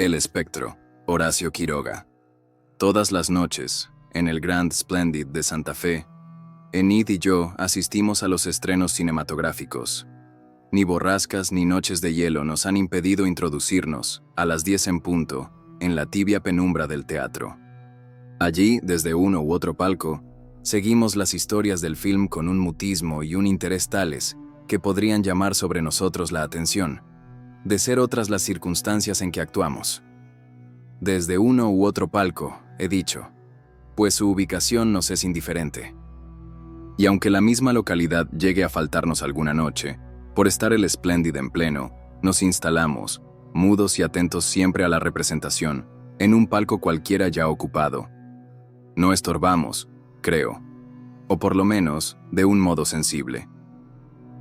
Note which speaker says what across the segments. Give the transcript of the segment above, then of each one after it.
Speaker 1: El espectro, Horacio Quiroga. Todas las noches, en el Grand Splendid de Santa Fe, Enid y yo asistimos a los estrenos cinematográficos. Ni borrascas ni noches de hielo nos han impedido introducirnos, a las 10 en punto, en la tibia penumbra del teatro. Allí, desde uno u otro palco, seguimos las historias del film con un mutismo y un interés tales que podrían llamar sobre nosotros la atención, de ser otras las circunstancias en que actuamos. Desde uno u otro palco, he dicho, pues su ubicación nos es indiferente. Y aunque la misma localidad llegue a faltarnos alguna noche, por estar el Splendid en pleno, nos instalamos, mudos y atentos siempre a la representación, en un palco cualquiera ya ocupado. No estorbamos, creo, o por lo menos, de un modo sensible.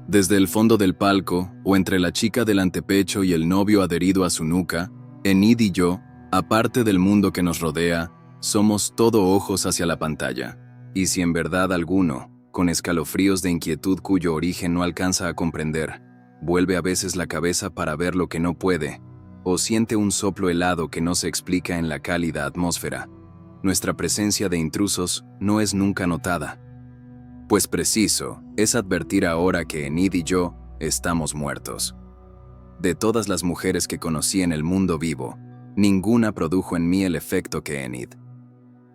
Speaker 1: Desde el fondo del palco, o entre la chica del antepecho y el novio adherido a su nuca, Enid y yo, aparte del mundo que nos rodea, somos todo ojos hacia la pantalla. Y si en verdad alguno, con escalofríos de inquietud cuyo origen no alcanza a comprender, vuelve a veces la cabeza para ver lo que no puede, o siente un soplo helado que no se explica en la cálida atmósfera, nuestra presencia de intrusos no es nunca notada. Pues preciso es advertir ahora que Enid y yo estamos muertos. De todas las mujeres que conocí en el mundo vivo, ninguna produjo en mí el efecto que Enid.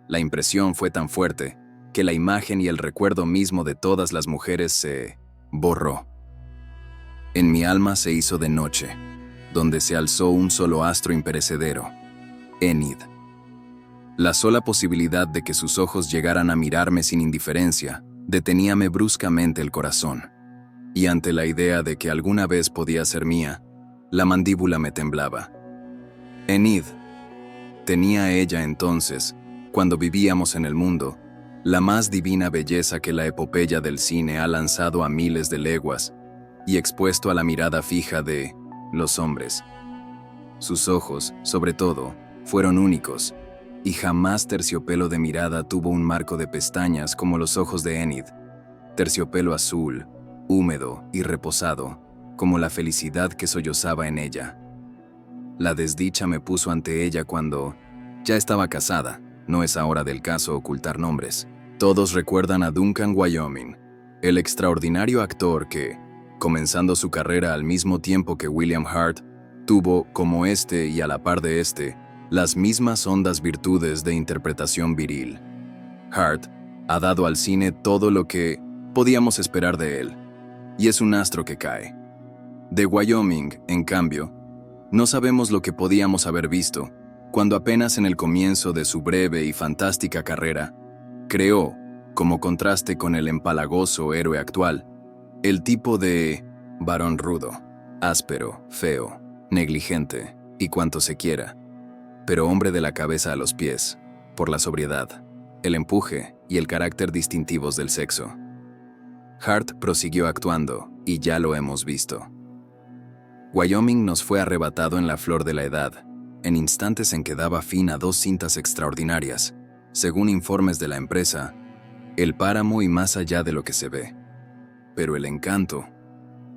Speaker 1: La impresión fue tan fuerte que la imagen y el recuerdo mismo de todas las mujeres se borró. En mi alma se hizo de noche, donde se alzó un solo astro imperecedero, Enid. La sola posibilidad de que sus ojos llegaran a mirarme sin indiferencia deteníame bruscamente el corazón, y ante la idea de que alguna vez podía ser mía, la mandíbula me temblaba. Enid. Tenía ella entonces, cuando vivíamos en el mundo, la más divina belleza que la epopeya del cine ha lanzado a miles de leguas y expuesto a la mirada fija de los hombres. Sus ojos, sobre todo, fueron únicos, y jamás terciopelo de mirada tuvo un marco de pestañas como los ojos de Enid, terciopelo azul, húmedo y reposado, como la felicidad que sollozaba en ella. La desdicha me puso ante ella cuando ya estaba casada, no es ahora del caso ocultar nombres. Todos recuerdan a Duncan Wyoming, el extraordinario actor que, comenzando su carrera al mismo tiempo que William Hurt, tuvo, como este y a la par de este, las mismas hondas virtudes de interpretación viril. Hurt ha dado al cine todo lo que podíamos esperar de él, y es un astro que cae. De Wyoming, en cambio, no sabemos lo que podíamos haber visto, cuando apenas en el comienzo de su breve y fantástica carrera, creó, como contraste con el empalagoso héroe actual, el tipo de varón rudo, áspero, feo, negligente y cuanto se quiera, pero hombre de la cabeza a los pies, por la sobriedad, el empuje y el carácter distintivos del sexo. Hart prosiguió actuando, y ya lo hemos visto. Wyoming nos fue arrebatado en la flor de la edad, en instantes en que daba fin a 2 cintas extraordinarias, según informes de la empresa, El Páramo y Más allá de lo que se ve. Pero el encanto,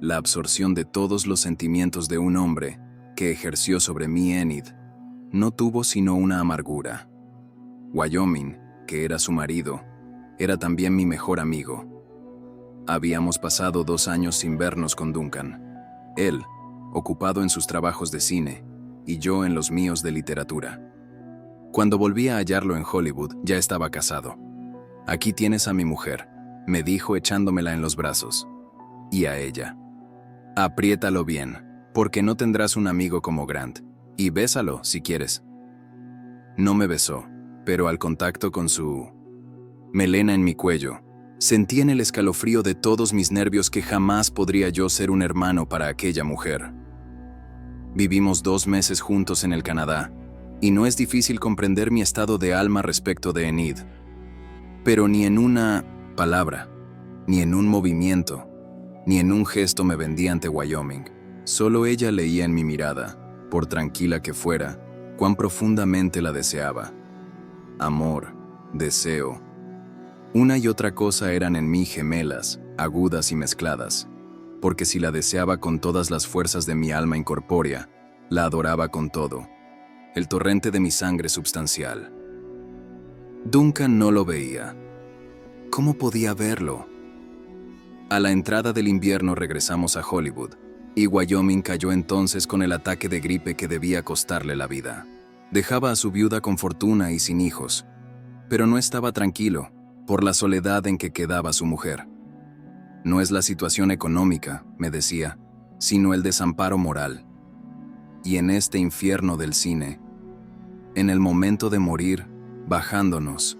Speaker 1: la absorción de todos los sentimientos de un hombre que ejerció sobre mí Enid, no tuvo sino una amargura. Wyoming, que era su marido, era también mi mejor amigo. Habíamos pasado 2 años sin vernos con Duncan. Él, ocupado en sus trabajos de cine, y yo en los míos de literatura. Cuando volví a hallarlo en Hollywood, ya estaba casado. «Aquí tienes a mi mujer», me dijo echándomela en los brazos. Y a ella. «Apriétalo bien, porque no tendrás un amigo como Grant. Y bésalo, si quieres». No me besó, pero al contacto con su melena en mi cuello, sentí en el escalofrío de todos mis nervios que jamás podría yo ser un hermano para aquella mujer. Vivimos 2 meses juntos en el Canadá, y no es difícil comprender mi estado de alma respecto de Enid. Pero ni en una palabra, ni en un movimiento, ni en un gesto me vendí ante Wyoming. Solo ella leía en mi mirada, por tranquila que fuera, cuán profundamente la deseaba. Amor, deseo. Una y otra cosa eran en mí gemelas, agudas y mezcladas, porque si la deseaba con todas las fuerzas de mi alma incorpórea, la adoraba con todo. el torrente de mi sangre substancial. Duncan no lo veía. ¿Cómo podía verlo? A la entrada del invierno regresamos a Hollywood, y Wyoming cayó entonces con el ataque de gripe que debía costarle la vida. Dejaba a su viuda con fortuna y sin hijos, pero no estaba tranquilo por la soledad en que quedaba su mujer. No es la situación económica, me decía, sino el desamparo moral. Y en este infierno del cine, en el momento de morir, bajándonos,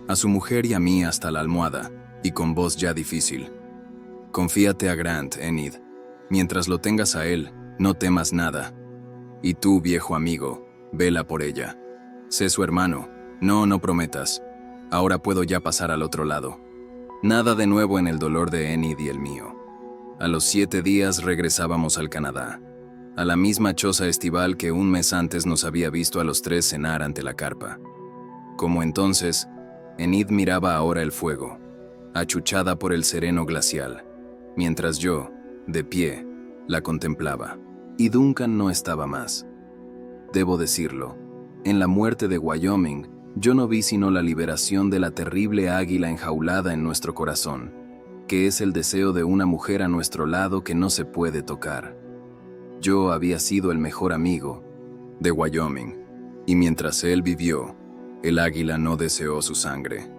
Speaker 1: a su mujer y a mí hasta la almohada, y con voz ya difícil: confíate a Grant, Enid. Mientras lo tengas a él, no temas nada. Y tú, viejo amigo, vela por ella. Sé su hermano. No prometas. Ahora puedo ya pasar al otro lado. Nada de nuevo en el dolor de Enid y el mío. A los 7 días regresábamos al Canadá, a la misma choza estival que un mes antes nos había visto a los 3 cenar ante la carpa. Como entonces, Enid miraba ahora el fuego, achuchada por el sereno glacial, mientras yo, de pie, la contemplaba. Y Duncan no estaba más. Debo decirlo, en la muerte de Wyoming, yo no vi sino la liberación de la terrible águila enjaulada en nuestro corazón, que es el deseo de una mujer a nuestro lado que no se puede tocar. Yo había sido el mejor amigo de Wyoming, y mientras él vivió, el águila no deseó su sangre.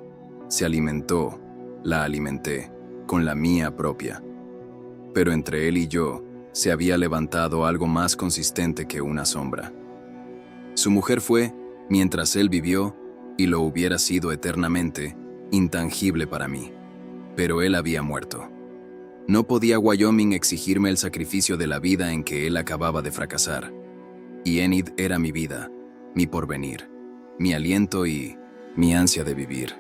Speaker 1: Se alimentó, la alimenté, con la mía propia. Pero entre él y yo se había levantado algo más consistente que una sombra. Su mujer fue, mientras él vivió, y lo hubiera sido eternamente, intangible para mí. Pero él había muerto. No podía Wyoming exigirme el sacrificio de la vida en que él acababa de fracasar. Y Enid era mi vida, mi porvenir, mi aliento y mi ansia de vivir,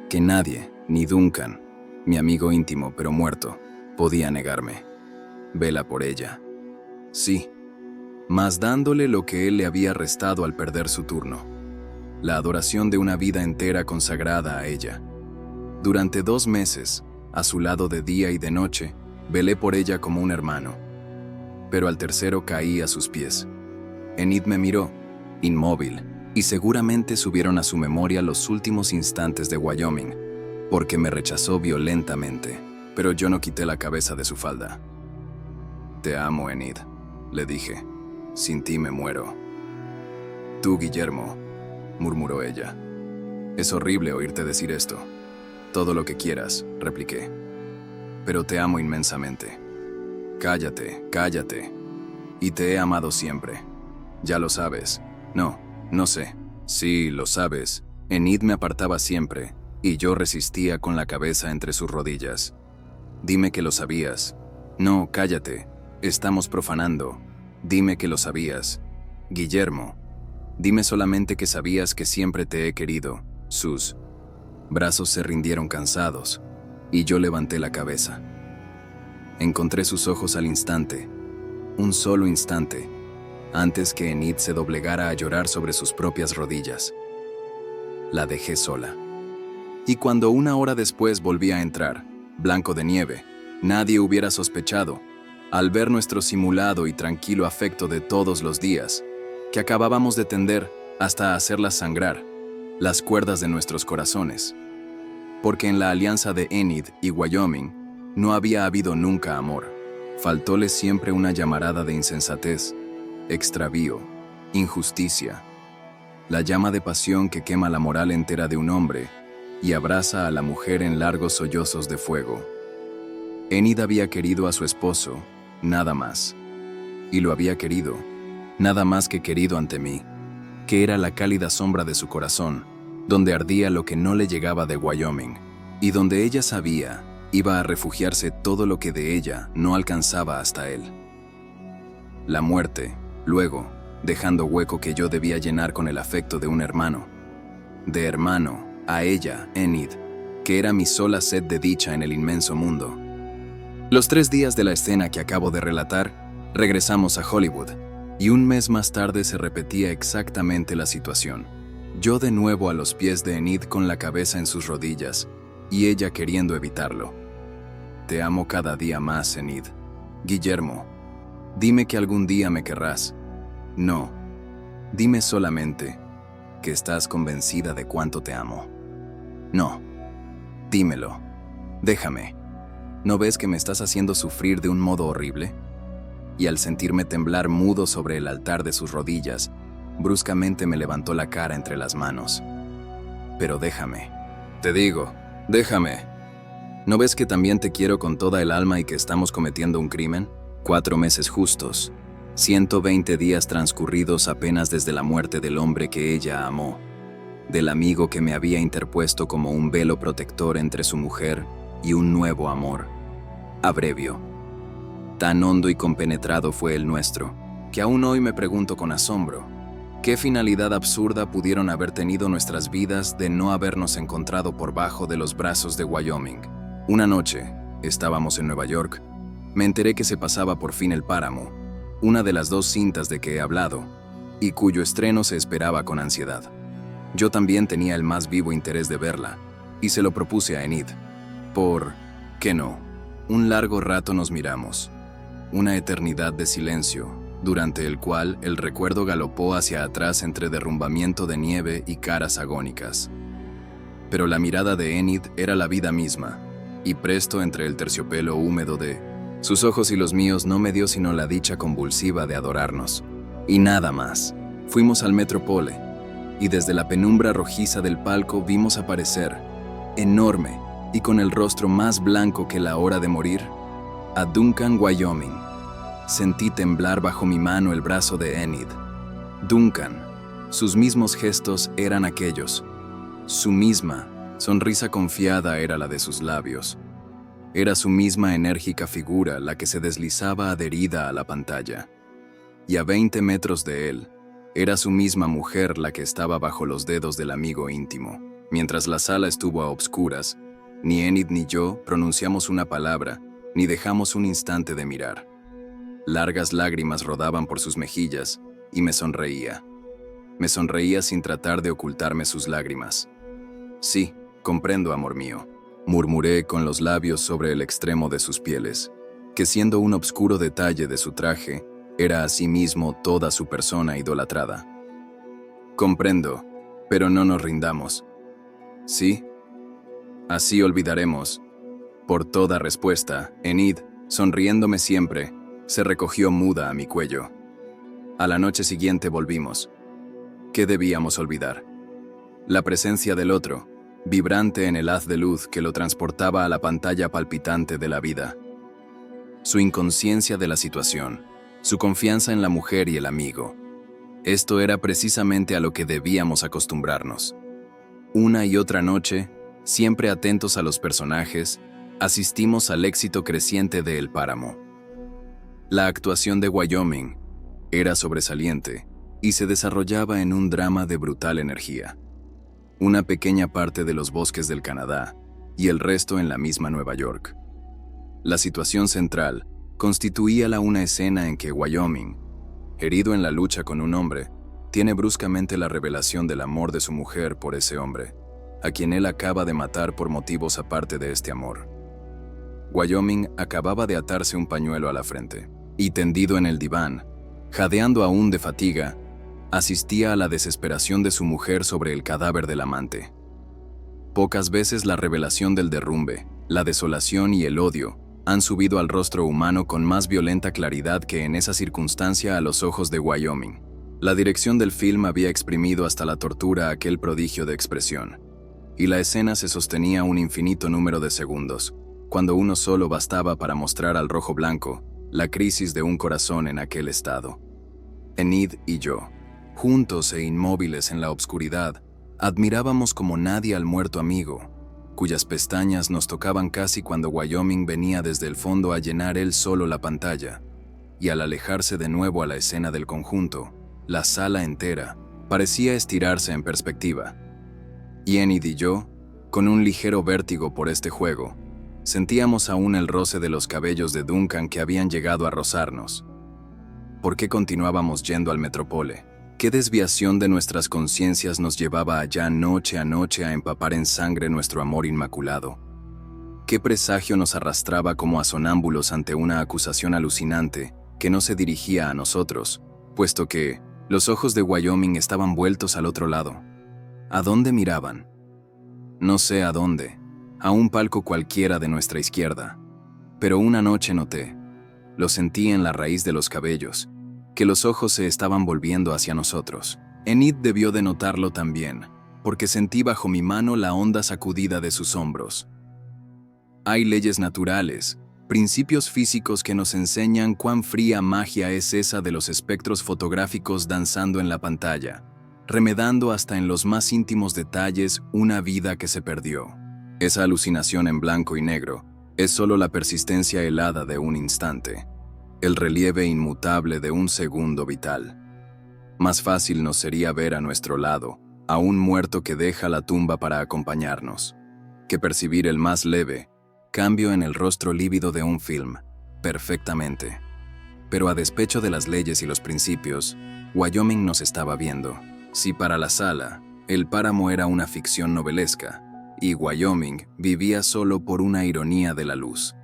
Speaker 1: que nadie, ni Duncan, mi amigo íntimo pero muerto, podía negarme. Vela por ella. Sí, mas dándole lo que él le había restado al perder su turno: la adoración de una vida entera consagrada a ella. Durante 2 meses, a su lado de día y de noche, velé por ella como un hermano. Pero al tercero caí a sus pies. Enid me miró, inmóvil, y seguramente subieron a su memoria los últimos instantes de Wyoming, porque me rechazó violentamente, pero yo no quité la cabeza de su falda. Te amo, Enid, le dije. Sin ti me muero. Tú, Guillermo, murmuró ella. Es horrible oírte decir esto. Todo lo que quieras, repliqué. Pero te amo inmensamente. Cállate, cállate. Y te he amado siempre. Ya lo sabes. No sé. Sí, lo sabes. Enid me apartaba siempre, y yo resistía con la cabeza entre sus rodillas. Dime que lo sabías. No, cállate. Estamos profanando. Dime que lo sabías. Guillermo, dime solamente que sabías que siempre te he querido. Sus brazos se rindieron cansados, y yo levanté la cabeza. Encontré sus ojos al instante, un solo instante, antes que Enid se doblegara a llorar sobre sus propias rodillas. La dejé sola. Y cuando 1 hora después volví a entrar, blanco de nieve, nadie hubiera sospechado, al ver nuestro simulado y tranquilo afecto de todos los días, que acabábamos de tender, hasta hacerlas sangrar, las cuerdas de nuestros corazones. Porque en la alianza de Enid y Wyoming no había habido nunca amor. Faltóle siempre una llamarada de insensatez, extravío, injusticia, la llama de pasión que quema la moral entera de un hombre y abraza a la mujer en largos sollozos de fuego. Enid había querido a su esposo, nada más. Y lo había querido, nada más que querido ante mí, que era la cálida sombra de su corazón, donde ardía lo que no le llegaba de Wyoming, y donde ella sabía iba a refugiarse todo lo que de ella no alcanzaba hasta él. La muerte, luego, dejando hueco que yo debía llenar con el afecto de un hermano. De hermano, a ella, Enid, que era mi sola sed de dicha en el inmenso mundo. Los 3 días de la escena que acabo de relatar, regresamos a Hollywood, y un mes más tarde se repetía exactamente la situación. Yo de nuevo a los pies de Enid con la cabeza en sus rodillas, y ella queriendo evitarlo. Te amo cada día más, Enid. Guillermo, dime que algún día me querrás. No, Dime solamente que estás convencida de cuánto te amo. No, dímelo. Déjame. ¿No ves que me estás haciendo sufrir de un modo horrible? Y al sentirme temblar mudo sobre el altar de sus rodillas, bruscamente me levantó la cara entre las manos. Pero déjame. Te digo, déjame. ¿No ves que también te quiero con toda el alma y que estamos cometiendo un crimen? 4 meses justos. 120 días transcurridos apenas desde la muerte del hombre que ella amó, del amigo que me había interpuesto como un velo protector entre su mujer y un nuevo amor. Abrevio. Tan hondo y compenetrado fue el nuestro, que aún hoy me pregunto con asombro, ¿qué finalidad absurda pudieron haber tenido nuestras vidas de no habernos encontrado por bajo de los brazos de Wyoming? Una noche, estábamos en Nueva York, me enteré que se pasaba por fin El Páramo, una de las 2 cintas de que he hablado, y cuyo estreno se esperaba con ansiedad. Yo también tenía el más vivo interés de verla, y se lo propuse a Enid. ¿Por qué no? Un largo rato nos miramos, una eternidad de silencio, durante el cual el recuerdo galopó hacia atrás entre derrumbamiento de nieve y caras agónicas. Pero la mirada de Enid era la vida misma, y presto entre el terciopelo húmedo de sus ojos y los míos no me dio sino la dicha convulsiva de adorarnos. Y nada más. Fuimos al Metropole, y desde la penumbra rojiza del palco vimos aparecer, enorme y con el rostro más blanco que la hora de morir, a Duncan Wyoming. Sentí temblar bajo mi mano el brazo de Enid. Duncan, sus mismos gestos eran aquellos. Su misma sonrisa confiada era la de sus labios. Era su misma enérgica figura la que se deslizaba adherida a la pantalla. Y a 20 metros de él, era su misma mujer la que estaba bajo los dedos del amigo íntimo. Mientras la sala estuvo a obscuras, ni Enid ni yo pronunciamos una palabra, ni dejamos un instante de mirar. Largas lágrimas rodaban por sus mejillas, y me sonreía. Me sonreía sin tratar de ocultarme sus lágrimas. Sí, comprendo, amor mío, murmuré con los labios sobre el extremo de sus pieles, que siendo un obscuro detalle de su traje, era asimismo toda su persona idolatrada. Comprendo, pero no nos rindamos. ¿Sí? Así olvidaremos. Por toda respuesta, Enid, sonriéndome siempre, se recogió muda a mi cuello. A la noche siguiente volvimos. ¿Qué debíamos olvidar? La presencia del otro, vibrante en el haz de luz que lo transportaba a la pantalla palpitante de la vida. Su inconsciencia de la situación, su confianza en la mujer y el amigo. Esto era precisamente a lo que debíamos acostumbrarnos. Una y otra noche, siempre atentos a los personajes, asistimos al éxito creciente de El Páramo. La actuación de Wyoming era sobresaliente y se desarrollaba en un drama de brutal energía. Una pequeña parte de los bosques del Canadá y el resto en la misma Nueva York. La situación central constituía una escena en que Wyoming, herido en la lucha con un hombre, tiene bruscamente la revelación del amor de su mujer por ese hombre, a quien él acaba de matar por motivos aparte de este amor. Wyoming acababa de atarse un pañuelo a la frente, y tendido en el diván, jadeando aún de fatiga, asistía a la desesperación de su mujer sobre el cadáver del amante. Pocas veces la revelación del derrumbe, la desolación y el odio han subido al rostro humano con más violenta claridad que en esa circunstancia a los ojos de Wyoming. La dirección del film había exprimido hasta la tortura aquel prodigio de expresión, y la escena se sostenía un infinito número de segundos, cuando uno solo bastaba para mostrar al rojo blanco la crisis de un corazón en aquel estado. Enid y yo, juntos e inmóviles en la obscuridad, admirábamos como nadie al muerto amigo, cuyas pestañas nos tocaban casi cuando Wyoming venía desde el fondo a llenar él solo la pantalla, y al alejarse de nuevo a la escena del conjunto, la sala entera parecía estirarse en perspectiva. Y Enid y yo, con un ligero vértigo por este juego, sentíamos aún el roce de los cabellos de Duncan que habían llegado a rozarnos. ¿Por qué continuábamos yendo al Metropole? ¿Qué desviación de nuestras conciencias nos llevaba allá noche a noche a empapar en sangre nuestro amor inmaculado? ¿Qué presagio nos arrastraba como a sonámbulos ante una acusación alucinante que no se dirigía a nosotros, puesto que, Los ojos de Wyoming estaban vueltos al otro lado. ¿A dónde miraban? No sé a dónde, a un palco cualquiera de nuestra izquierda. Pero una noche noté, lo sentí en la raíz de los cabellos, que los ojos se estaban volviendo hacia nosotros. Enid debió de notarlo también, porque sentí bajo mi mano la honda sacudida de sus hombros. Hay leyes naturales, principios físicos que nos enseñan cuán fría magia es esa de los espectros fotográficos danzando en la pantalla, remedando hasta en los más íntimos detalles una vida que se perdió. Esa alucinación en blanco y negro es solo la persistencia helada de un instante, el relieve inmutable de un segundo vital. Más fácil nos sería ver a nuestro lado a un muerto que deja la tumba para acompañarnos, que percibir el más leve cambio en el rostro lívido de un film, perfectamente. Pero a despecho de las leyes y los principios, Wyoming nos estaba viendo. Si para la sala, el páramo era una ficción novelesca, y Wyoming vivía solo por una ironía de la luz.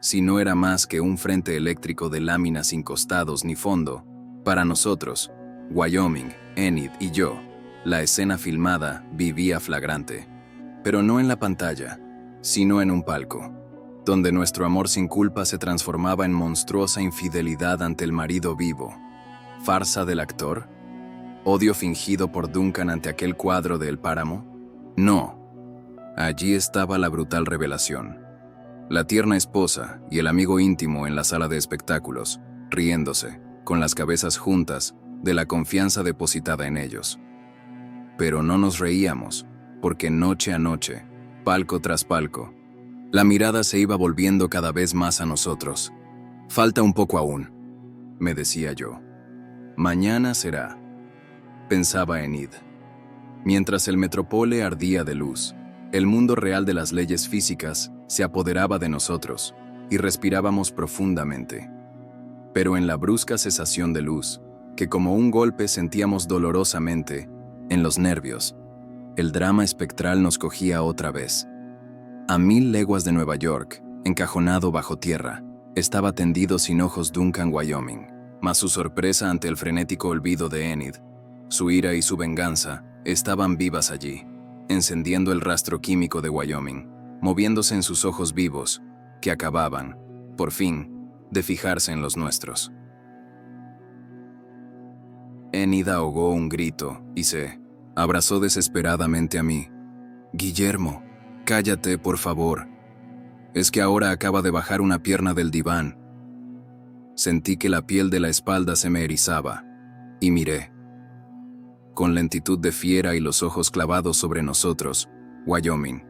Speaker 1: Si no era más que un frente eléctrico de láminas sin costados ni fondo, para nosotros, Wyoming, Enid y yo, la escena filmada vivía flagrante. Pero no en la pantalla, sino en un palco, donde nuestro amor sin culpa se transformaba en monstruosa infidelidad ante el marido vivo. ¿Farsa del actor? ¿Odio fingido por Duncan ante aquel cuadro de El Páramo? No. Allí estaba la brutal revelación. La tierna esposa y el amigo íntimo en la sala de espectáculos, riéndose, con las cabezas juntas, de la confianza depositada en ellos. Pero no nos reíamos, porque noche a noche, palco tras palco, la mirada se iba volviendo cada vez más a nosotros. Falta un poco aún, me decía yo. Mañana será, pensaba Enid. Mientras el Metropole ardía de luz, el mundo real de las leyes físicas se apoderaba de nosotros y respirábamos profundamente. Pero en la brusca cesación de luz, que como un golpe sentíamos dolorosamente, en los nervios, el drama espectral nos cogía otra vez. A 1000 leguas de Nueva York, encajonado bajo tierra, estaba tendido sin ojos Duncan Wyoming, mas su sorpresa ante el frenético olvido de Enid, su ira y su venganza, estaban vivas allí, encendiendo el rastro químico de Wyoming, moviéndose en sus ojos vivos, que acababan, por fin, de fijarse en los nuestros. Enid ahogó un grito y se abrazó desesperadamente a mí. «Guillermo, cállate, por favor. Es que ahora acaba de bajar una pierna del diván». Sentí que la piel de la espalda se me erizaba, y miré. Con lentitud de fiera y los ojos clavados sobre nosotros, Wyoming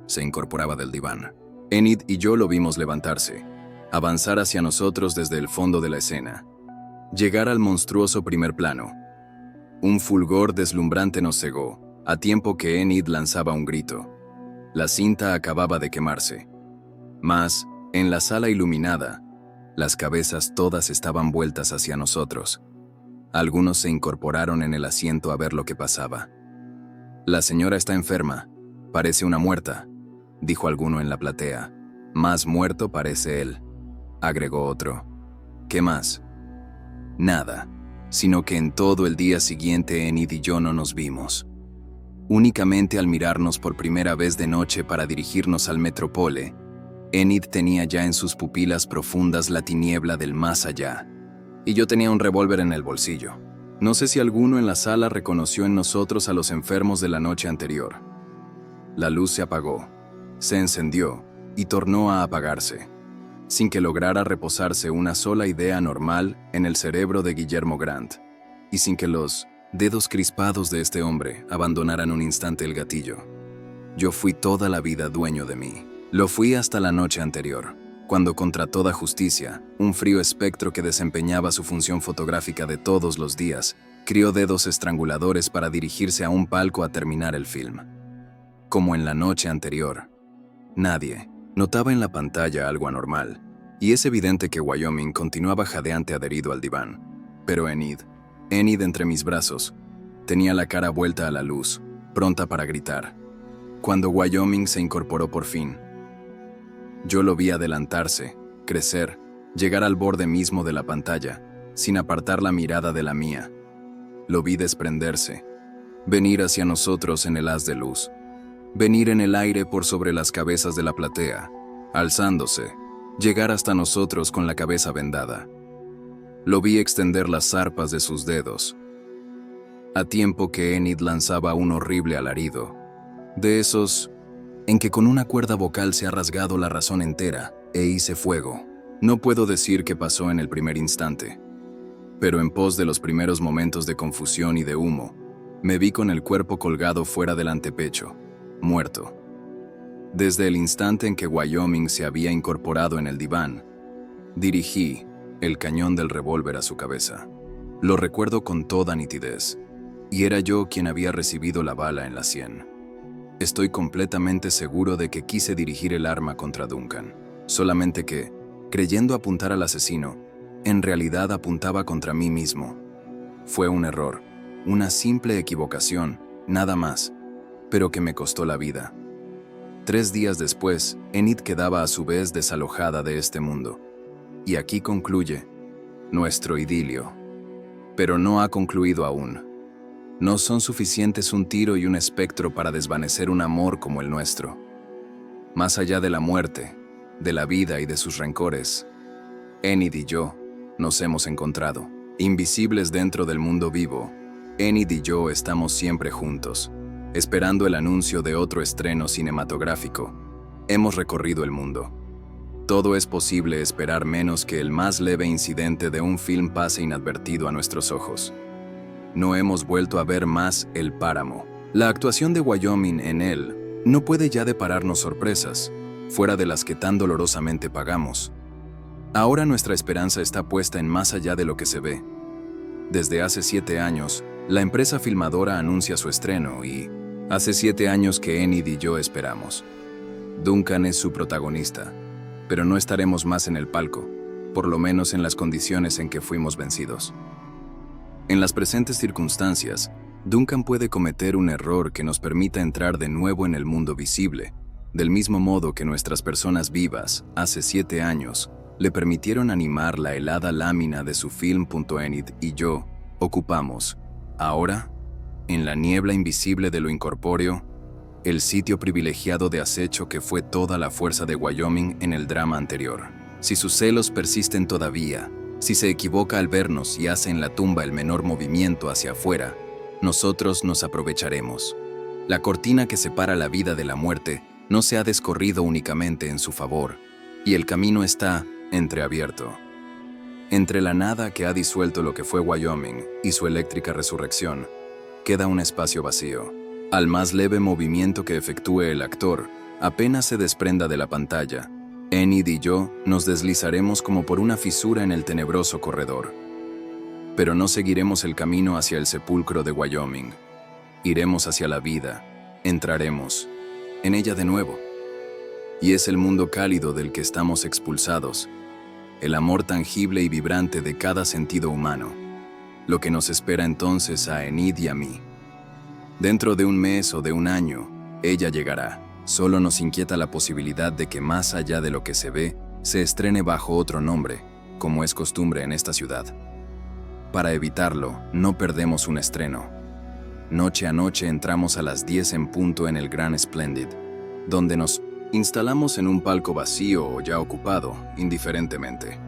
Speaker 1: se incorporaba del diván. Enid y yo lo vimos levantarse, avanzar hacia nosotros desde el fondo de la escena, llegar al monstruoso primer plano. Un fulgor deslumbrante nos cegó, a tiempo que Enid lanzaba un grito. La cinta acababa de quemarse. Mas, en la sala iluminada, las cabezas todas estaban vueltas hacia nosotros. Algunos se incorporaron en el asiento a ver lo que pasaba. «La señora está enferma. Parece una muerta», dijo alguno en la platea. «Más muerto parece él», agregó otro. «¿Qué más?» Nada, sino que en todo el día siguiente Enid y yo no nos vimos. Únicamente al mirarnos por primera vez de noche para dirigirnos al Metropole, Enid tenía ya en sus pupilas profundas la tiniebla del más allá, y yo tenía un revólver en el bolsillo. No sé si alguno en la sala reconoció en nosotros a los enfermos de la noche anterior. La luz se apagó, se encendió y tornó a apagarse, sin que lograra reposarse una sola idea normal en el cerebro de Guillermo Grant, y sin que los dedos crispados de este hombre abandonaran un instante el gatillo. Yo fui toda la vida dueño de mí. Lo fui hasta la noche anterior, cuando contra toda justicia, un frío espectro que desempeñaba su función fotográfica de todos los días, crió dedos estranguladores para dirigirse a un palco a terminar el film. Como en la noche anterior, nadie notaba en la pantalla algo anormal, y es evidente que Wyoming continuaba jadeante adherido al diván. Pero Enid entre mis brazos, tenía la cara vuelta a la luz, pronta para gritar. Cuando Wyoming se incorporó por fin, yo lo vi adelantarse, crecer, llegar al borde mismo de la pantalla, sin apartar la mirada de la mía, Lo vi desprenderse, venir hacia nosotros en el haz de luz, venir en el aire por sobre las cabezas de la platea, alzándose, llegar hasta nosotros con la cabeza vendada. Lo vi extender las zarpas de sus dedos, a tiempo que Enid lanzaba un horrible alarido, de esos en que con una cuerda vocal se ha rasgado la razón entera, e hice fuego. No puedo decir qué pasó en el primer instante, pero en pos de los primeros momentos de confusión y de humo, me vi con el cuerpo colgado fuera del antepecho, muerto. Desde el instante en que Wyoming se había incorporado en el diván, dirigí el cañón del revólver a su cabeza. Lo recuerdo con toda nitidez, y era yo quien había recibido la bala en la sien. Estoy completamente seguro de que quise dirigir el arma contra Duncan, solamente que, creyendo apuntar al asesino, en realidad apuntaba contra mí mismo. Fue un error, una simple equivocación, nada más, pero que me costó la vida. 3 días después, Enid quedaba a su vez desalojada de este mundo. Y aquí concluye nuestro idilio. Pero no ha concluido aún. No son suficientes un tiro y un espectro para desvanecer un amor como el nuestro. Más allá de la muerte, de la vida y de sus rencores, Enid y yo nos hemos encontrado. Invisibles dentro del mundo vivo, Enid y yo estamos siempre juntos, esperando el anuncio de otro estreno cinematográfico. Hemos recorrido el mundo. Todo es posible esperar menos que el más leve incidente de un film pase inadvertido a nuestros ojos. No hemos vuelto a ver más El Páramo. La actuación de Wyoming en él no puede ya depararnos sorpresas, fuera de las que tan dolorosamente pagamos. Ahora nuestra esperanza está puesta en más allá de lo que se ve. Desde hace 7 años, la empresa filmadora anuncia su estreno y hace 7 años que Enid y yo esperamos. Duncan es su protagonista, pero no estaremos más en el palco, por lo menos en las condiciones en que fuimos vencidos. En las presentes circunstancias, Duncan puede cometer un error que nos permita entrar de nuevo en el mundo visible, del mismo modo que nuestras personas vivas, hace 7 años, le permitieron animar la helada lámina de su film. Enid y yo ocupamos, ahora, en la niebla invisible de lo incorpóreo, el sitio privilegiado de acecho que fue toda la fuerza de Wyoming en el drama anterior. Si sus celos persisten todavía, si se equivoca al vernos y hace en la tumba el menor movimiento hacia afuera, nosotros nos aprovecharemos. La cortina que separa la vida de la muerte no se ha descorrido únicamente en su favor, y el camino está entreabierto. Entre la nada que ha disuelto lo que fue Wyoming y su eléctrica resurrección, queda un espacio vacío. Al más leve movimiento que efectúe el actor, apenas se desprenda de la pantalla, Enid y yo nos deslizaremos como por una fisura en el tenebroso corredor. Pero no seguiremos el camino hacia el sepulcro de Wyoming. Iremos hacia la vida, entraremos en ella de nuevo. Y es el mundo cálido del que estamos expulsados, el amor tangible y vibrante de cada sentido humano, lo que nos espera entonces a Enid y a mí. Dentro de un mes o de un año, ella llegará. Solo nos inquieta la posibilidad de que más allá de lo que se ve, se estrene bajo otro nombre, como es costumbre en esta ciudad. Para evitarlo, no perdemos un estreno. Noche a noche entramos a las 10 en punto en el Grand Splendid, donde nos instalamos en un palco vacío o ya ocupado, indiferentemente.